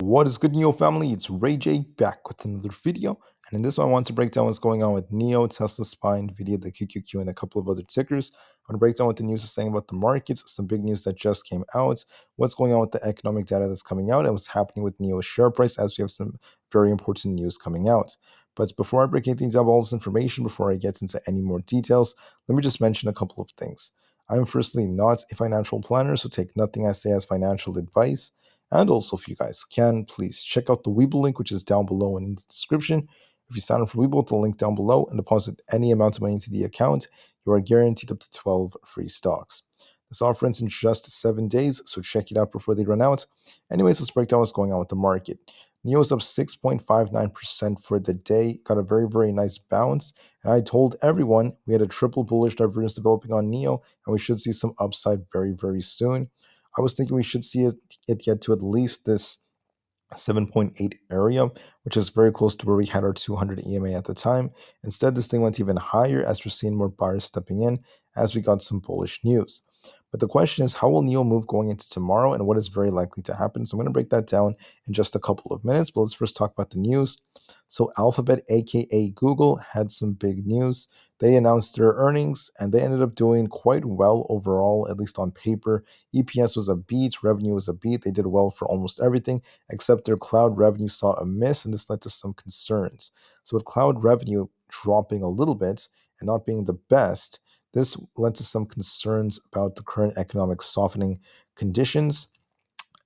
What is good, NIO family? It's Rey-Jay back with another video. And in this one, I want to break down what's going on with NIO, Tesla, SPY, Nvda, the QQQ, and a couple of other tickers. I want to break down what the news is saying about the markets, some big news that just came out, what's going on with the economic data that's coming out, and what's happening with NIO's share price as we have some very important news coming out. But before I break anything down, all this information, before I get into any more details, let me just mention a couple of things. I am firstly not a financial planner, so take nothing I say as financial advice. And also, if you guys can, please check out the Webull link, which is down below and in the description. If you sign up for Webull, the link down below, and deposit any amount of money into the account, you are guaranteed up to 12 free stocks. This offer ends in just 7 days, so check it out before they run out. Anyways, let's break down what's going on with the market. NIO is up 6.59% for the day, got a very, very nice bounce. And I told everyone we had a triple bullish divergence developing on NIO, and we should see some upside very, very soon. I was thinking we should see it get to at least this 7.8 area, which is very close to where we had our 200 EMA at the time. Instead, this thing went even higher as we're seeing more buyers stepping in as we got some bullish news. But the question is, how will NIO move going into tomorrow and what is very likely to happen? So I'm going to break that down in just a couple of minutes, but let's first talk about the news. So Alphabet, aka Google, had some big news. They announced their earnings and they ended up doing quite well overall, at least on paper. EPS was a beat, revenue was a beat. They did well for almost everything, except their cloud revenue saw a miss, and this led to some concerns. So with cloud revenue dropping a little bit and not being the best, this led to some concerns about the current economic softening conditions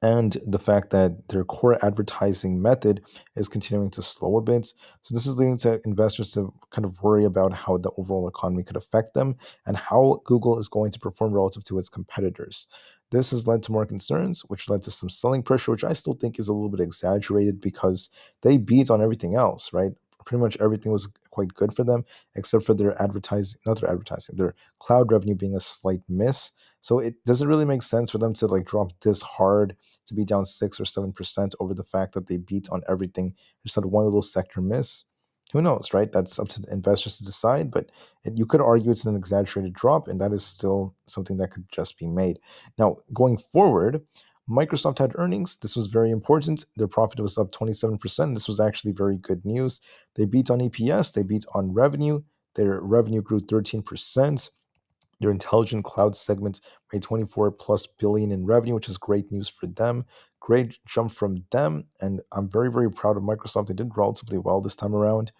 and the fact that their core advertising method is continuing to slow a bit. So this is leading to investors to kind of worry about how the overall economy could affect them and how Google is going to perform relative to its competitors. This has led to more concerns, which led to some selling pressure, which I still think is a little bit exaggerated because they beat on everything else, right? Pretty much everything was quite good for them, except for their advertising, not their advertising, their cloud revenue being a slight miss. So it doesn't really make sense for them to like drop this hard, to be down 6 or 7% over the fact that they beat on everything. Just had one little sector miss. Who knows, right? That's up to the investors to decide, but you could argue it's an exaggerated drop, and that is still something that could just be made. Now, going forward, Microsoft had earnings. This was very important. Their profit was up 27%. This was actually very good news. They beat on EPS, they beat on revenue. Their revenue grew 13%. Their intelligent cloud segment made 24 plus billion in revenue, which is great news for them. Great jump from them. And I'm very, very proud of Microsoft. They did relatively well this time around.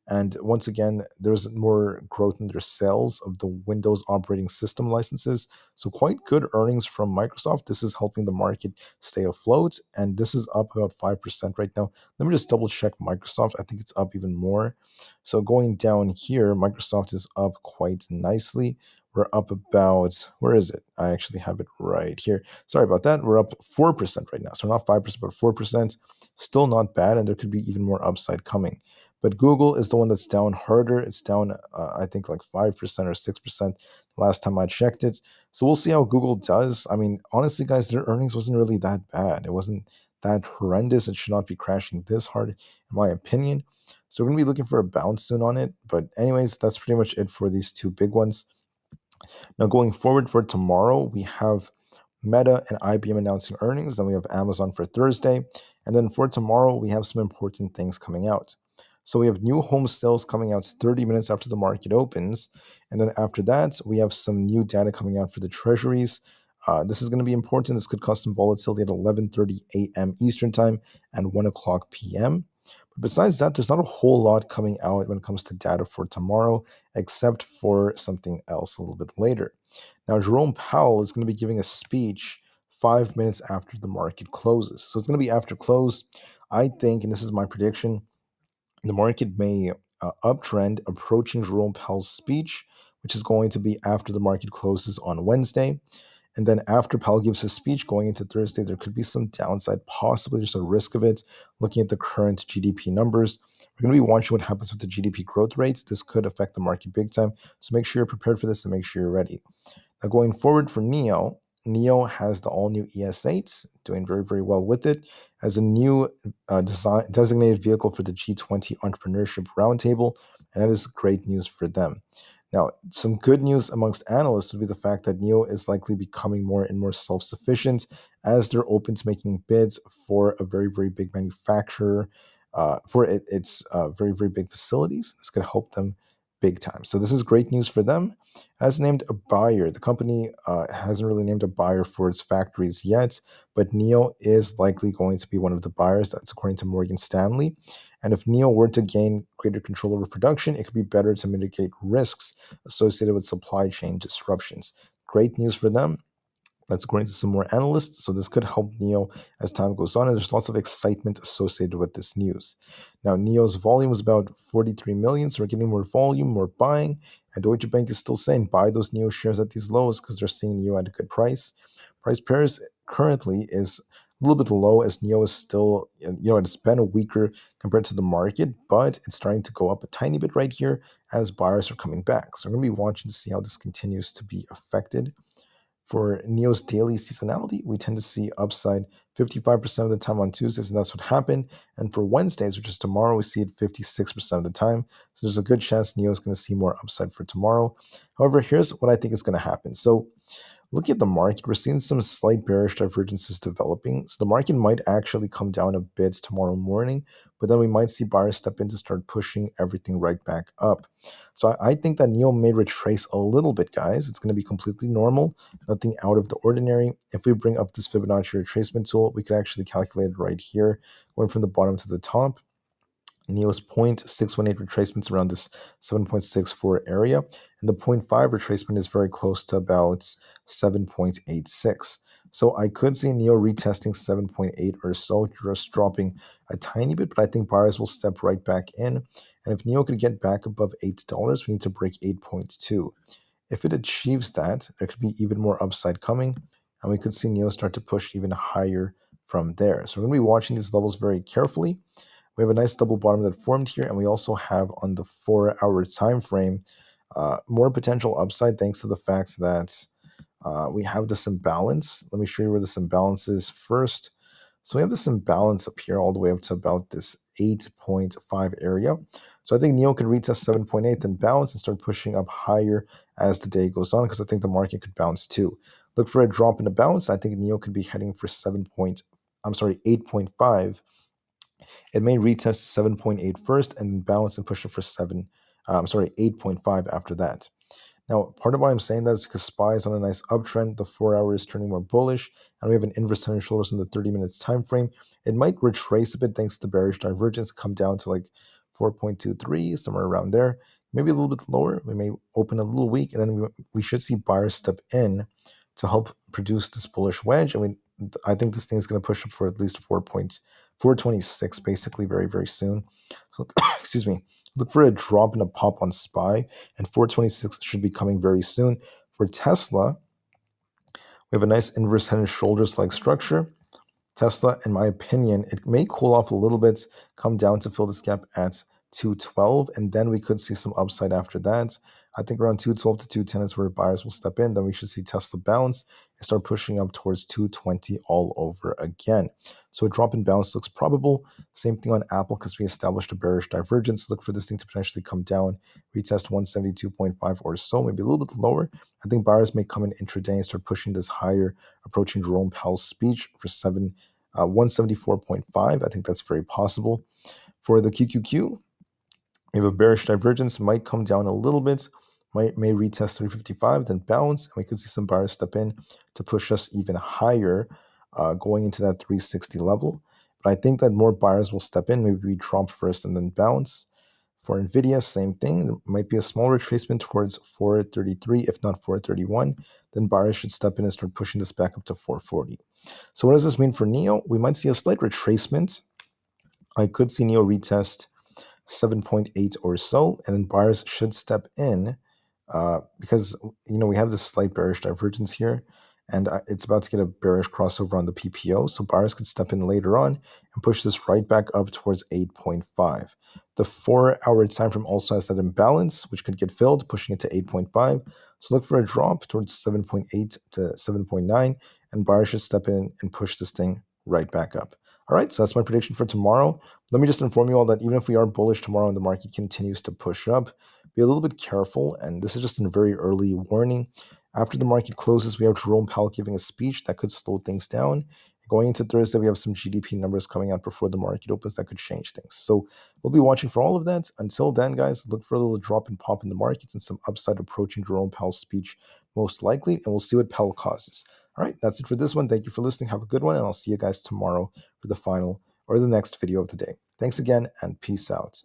And once again, there's more growth in their sales of the Windows operating system licenses. So quite good earnings from Microsoft. This is helping the market stay afloat. And this is up about 5% right now. Let me just double check Microsoft. I think it's up even more. So going down here, Microsoft is up quite nicely. We're up about, where is it? I actually have it right here. Sorry about that. We're up 4% right now. So not 5%, but 4%. Still not bad. And there could be even more upside coming. But Google is the one that's down harder. It's down, I think, like 5% or 6% last time I checked it. So we'll see how Google does. I mean, honestly, guys, their earnings wasn't really that bad. It wasn't that horrendous. It should not be crashing this hard, in my opinion. So we're going to be looking for a bounce soon on it. But anyways, that's pretty much it for these two big ones. Now, going forward for tomorrow, we have Meta and IBM announcing earnings. Then we have Amazon for Thursday. And then for tomorrow, we have some important things coming out. So we have new home sales coming out 30 minutes after the market opens. And then after that, we have some new data coming out for the treasuries. This is going to be important. This could cause some volatility at 11:30 a.m. Eastern Time and 1 o'clock p.m. But besides that, there's not a whole lot coming out when it comes to data for tomorrow, except for something else a little bit later. Now, Jerome Powell is going to be giving a speech 5 minutes after the market closes. So it's going to be after close. I think, and this is my prediction, the market may uptrend approaching Jerome Powell's speech, which is going to be after the market closes on Wednesday. And then after Powell gives his speech going into Thursday, there could be some downside, possibly there's a risk of it. Looking at the current GDP numbers, we're going to be watching what happens with the GDP growth rates. This could affect the market big time. So make sure you're prepared for this and make sure you're ready. Now, going forward for NIO has the all-new ES8, doing very, very well with it, as a new designated vehicle for the G20 Entrepreneurship Roundtable, and that is great news for them. Now, some good news amongst analysts would be the fact that NIO is likely becoming more and more self-sufficient as they're open to making bids for a very, very big manufacturer, for its very, very big facilities. This could help them big time. So this is great news for them. Has named a buyer. The company hasn't really named a buyer for its factories yet, but NIO is likely going to be one of the buyers. That's according to Morgan Stanley. And if NIO were to gain greater control over production, it could be better to mitigate risks associated with supply chain disruptions. Great news for them. That's according to some more analysts. So this could help NIO as time goes on. And there's lots of excitement associated with this news. Now, NIO's volume is about 43 million. So we're getting more volume, more buying. And Deutsche Bank is still saying buy those NIO shares at these lows because they're seeing NIO at a good price. Price pairs currently is a little bit low as NIO is still, it's been weaker compared to the market, but it's starting to go up a tiny bit right here as buyers are coming back. So we're going to be watching to see how this continues to be affected. For NIO's daily seasonality, we tend to see upside 55% of the time on Tuesdays, and that's what happened. And for Wednesdays, which is tomorrow, we see it 56% of the time. So there's a good chance NIO is going to see more upside for tomorrow. However, here's what I think is going to happen. So looking at the market, we're seeing some slight bearish divergences developing. So the market might actually come down a bit tomorrow morning, but then we might see buyers step in to start pushing everything right back up. So I think that NIO may retrace a little bit, guys. It's going to be completely normal, nothing out of the ordinary. If we bring up this Fibonacci retracement tool, we could actually calculate it right here, going from the bottom to the top. NIO's 0.618 retracements around this 7.64 area, and the 0.5 retracement is very close to about 7.86. So I could see NIO retesting 7.8 or so, just dropping a tiny bit, but I think buyers will step right back in. And if NIO could get back above $8, we need to break 8.2. If it achieves that, there could be even more upside coming, and we could see NIO start to push even higher from there. So we're going to be watching these levels very carefully. We have a nice double bottom that formed here, and we also have on the 4-hour time frame more potential upside thanks to the fact that we have this imbalance. Let me show you where this imbalance is first. So we have this imbalance up here all the way up to about this 8.5 area. So I think NIO could retest 7.8, then bounce and start pushing up higher as the day goes on because I think the market could bounce too. Look for a drop in a bounce. I think NIO could be heading for 8.5. It may retest 7.8 first and then bounce and push it for 8.5 after that. Now, part of why I'm saying that is because SPY is on a nice uptrend. The 4-hour is turning more bullish, and we have an inverse head and shoulders in the 30 minutes time frame. It might retrace a bit thanks to the bearish divergence, come down to like 4.23, somewhere around there. Maybe a little bit lower. We may open a little weak, and then we should see buyers step in to help produce this bullish wedge. I think this thing is going to push up for at least 426 basically very, very soon. So, excuse me. Look for a drop and a pop on SPY, and 426 should be coming very soon. For Tesla, we have a nice inverse head and shoulders like structure. Tesla, in my opinion, it may cool off a little bit, come down to fill this gap at 212, and then we could see some upside after that. I think around 212 to 210 is where buyers will step in. Then we should see Tesla bounce and start pushing up towards 220 all over again. So a drop in bounce looks probable. Same thing on Apple because we established a bearish divergence. Look for this thing to potentially come down, retest 172.5 or so, maybe a little bit lower. I think buyers may come in intraday and start pushing this higher, approaching Jerome Powell's speech for 174.5. I think that's very possible. For the QQQ, we have a bearish divergence, might come down a little bit, may retest 355, then bounce, and we could see some buyers step in to push us even higher, going into that 360 level. But I think that more buyers will step in. Maybe we drop first and then bounce. For Nvda, same thing. There might be a small retracement towards 433, if not 431. Then buyers should step in and start pushing this back up to 440. So what does this mean for NIO? We might see a slight retracement. I could see NIO retest 7.8 or so, and then buyers should step in because we have this slight bearish divergence here, and it's about to get a bearish crossover on the PPO, so buyers could step in later on and push this right back up towards 8.5. The 4-hour time frame also has that imbalance, which could get filled, pushing it to 8.5. So look for a drop towards 7.8 to 7.9, and buyers should step in and push this thing right back up. All right, so that's my prediction for tomorrow. Let me just inform you all that even if we are bullish tomorrow and the market continues to push up, be a little bit careful. And this is just a very early warning. After the market closes, we have Jerome Powell giving a speech that could slow things down. Going into Thursday, we have some GDP numbers coming out before the market opens that could change things. So we'll be watching for all of that. Until then, guys, look for a little drop and pop in the markets and some upside approaching Jerome Powell's speech, most likely. And we'll see what Powell causes. All right, that's it for this one. Thank you for listening. Have a good one. And I'll see you guys tomorrow for the final or the next video of the day. Thanks again and peace out.